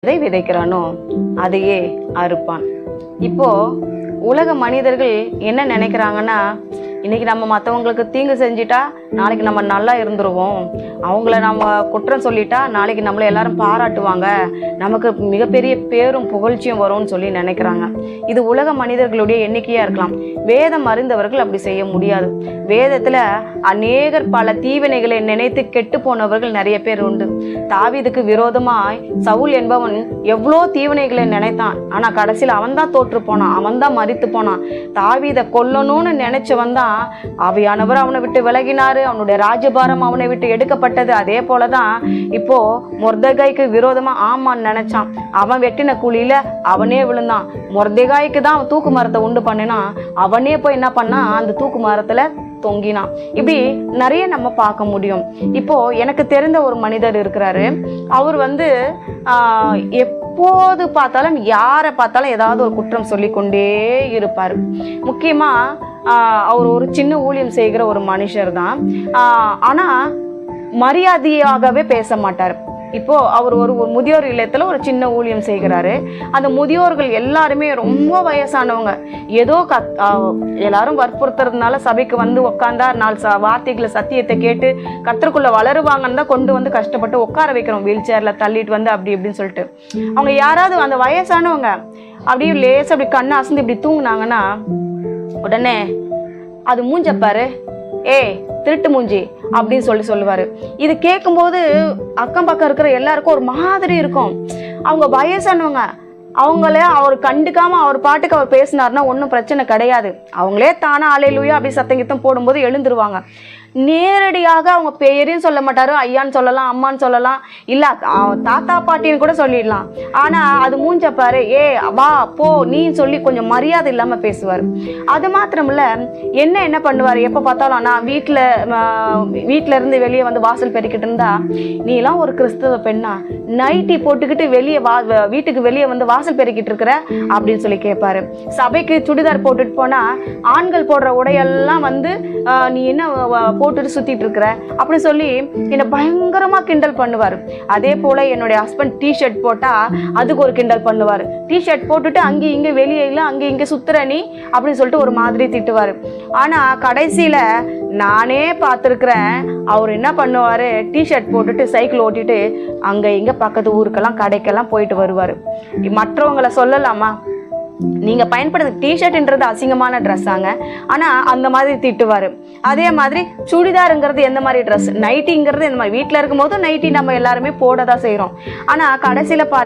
எதை விதைக்கிறானோ அதையே அறுப்பான். இப்போ உலக மனிதர்கள் என்ன நினைக்கிறாங்கன்னா, இன்னைக்கு நம்ம மற்றவங்களுக்கு தீங்கு செஞ்சிட்டா நாளைக்கு நம்ம நல்லா இருந்துருவோம், அவங்கள நம்ம குற்றம் சொல்லிட்டா நாளைக்கு நம்மளை எல்லாரும் பாராட்டுவாங்க, நமக்கு மிகப்பெரிய பேரும் புகழ்ச்சியும் வரும்னு சொல்லி நினைக்கிறாங்க. இது உலக மனிதர்களுடைய எண்ணிக்கையாக இருக்கலாம். வேதம் அறிந்தவர்கள் அப்படி செய்ய முடியாது. வேதத்தில் அநேகர் பல தீவினைகளை நினைத்து கெட்டு போனவர்கள் நிறைய பேர் உண்டு. தாவீதுக்கு விரோதமாய் சவுல் என்பவன் எவ்வளோ தீவினைகளை நினைத்தான். ஆனால் கடைசியில் அவன் தான் தோற்று போனான், அவன் தான் மரித்து போனான். தாவீதை கொல்லணும்னு நினைச்சவன் தான் ஆவியானவர் அவனை விட்டு விலகினாரு, அவனுடைய ராஜபாரம் அவனை விட்டு எடுக்கப்பட்டது. அதே போலதான் இப்போ மொர்தெகாய்க்கு விரோதமா ஆமான்னு நினைச்சான், அவன் வெட்டின கூலியில அவனே விழுந்தான். மொர்தெகாய்க்கு தான் அவன் தூக்கு மரத்தை உண்டு பண்ணினான், அவனே போய் என்ன பண்ணான், அந்த தூக்கு மரத்துல தொங்கினான். இப்படி நிறைய நம்ம பார்க்க முடியும். இப்போ எனக்கு தெரிந்த ஒரு மனிதர் இருக்கிறாரு. அவர் எப்போது பார்த்தாலும் யாரை பார்த்தாலும் ஏதாவது ஒரு குற்றம் சொல்லி கொண்டே இருப்பார். முக்கியமா அவர் ஒரு சின்ன ஊழியம் செய்கிற ஒரு மனுஷர் தான். ஆனா மரியாதையாகவே பேச மாட்டார். இப்போ அவர் ஒரு முதியோர் இல்லத்துல ஒரு சின்ன ஊழியம் செய்கிறாரு. அந்த முதியோர்கள் எல்லாருமே ரொம்ப வயசானவங்க. ஏதோ எல்லாரும் வற்புறுத்துறதுனால சபைக்கு உட்காந்தா 4 வார்த்தைகளை சத்தியத்தை கேட்டு கர்த்தருக்குள்ள வளருவாங்கன்னு தான் கொண்டு கஷ்டப்பட்டு உட்கார வைக்கிறோம், வீல் சேர்ல தள்ளிட்டு அப்படி இப்படின்னு சொல்லிட்டு. அவங்க யாராவது அந்த வயசானவங்க அப்படியே லேச அப்படி கண்ணை அசந்து இப்படி தூங்குனாங்கன்னா உடனே அது மூஞ்சப்பாரு, திருட்டு மூஞ்சி அப்படின்னு சொல்லுவாரு. இது கேட்கும்போது அக்கம் பக்கம் இருக்கிற எல்லாருக்கும் ஒரு மாதிரி இருக்கும். அவங்க வயசானவங்க, அவர் கண்டுக்காம அவர் பாட்டுக்கு அவர் பேசினார்னா ஒன்றும் பிரச்சனை கிடையாது. அவங்களே தானா அலையிலுயா அப்படி சத்தங்கித்தம் போடும்போது எழுந்துருவாங்க. நேரடியாக அவங்க பேரையும் சொல்ல மாட்டாரு, ஐயான்னு சொல்லலாம், அம்மான்னு சொல்லலாம், இல்ல தாத்தா பாட்டின்னு கூட சொல்லிடலாம். ஆனா அது மூஞ்சப்பாரு, வா போ நீ சொல்லி கொஞ்சம் மரியாதை இல்லாம பேசுவார். அது மாத்திரமில்ல, என்ன பண்ணுவாரு, எப்ப பார்த்தாலும் நான் வீட்டுல இருந்து வெளியே வாசல் பெருக்கிட்டு இருந்தா, நீ எல்லாம் ஒரு கிறிஸ்தவ பெண்ணா, நைட்டி போட்டுக்கிட்டு வெளியே வீட்டுக்கு வெளியே வாசல் பெருக்கிட்டு இருக்கிற அப்படின்னு சொல்லி கேட்பாரு. சபைக்கு சுடிதார் போட்டுட்டு போனா ஆண்கள் போடுற உடையெல்லாம் நீ என்ன போட்டுட்டு சுத்திட்டு இருக்கிற அப்படி சொல்லி என்னை பயங்கரமா கிண்டல் பண்ணுவார். அதே போல என்னுடைய ஹஸ்பண்ட் டிஷர்ட் போட்டா அதுக்கு ஒரு கிண்டல் பண்ணுவார். டிஷர்ட் போட்டுட்டு அங்கே இங்கே வெளியே இல்லை, அங்கே இங்கே சுத்துற நீ அப்படின்னு சொல்லிட்டு ஒரு மாதிரி திட்டுவார். ஆனா கடைசியில நானே பார்த்துருக்கிறேன், அவர் என்ன பண்ணுவாரு, டிஷர்ட் போட்டுட்டு சைக்கிள் ஓட்டிட்டு அங்க இங்க பக்கத்து ஊருக்கெல்லாம் கடைக்கெல்லாம் போயிட்டு வருவார். மற்றவங்களை சொல்லலாமா, நீங்க பயன்படுத்த டிஷர்ட்ன்றது அசிங்கமான ட்ரெஸ்ஸாங்க, ஆனா அந்த மாதிரி திட்டுவாரு. அதே மாதிரி சுடிதாருங்கிறது எந்த மாதிரி ட்ரெஸ், நைட்டிங்கிறது இந்த மாதிரி வீட்டில் இருக்கும்போது நைட்டி நம்ம எல்லாருமே போட தான் செய்கிறோம். ஆனால் கடைசியில்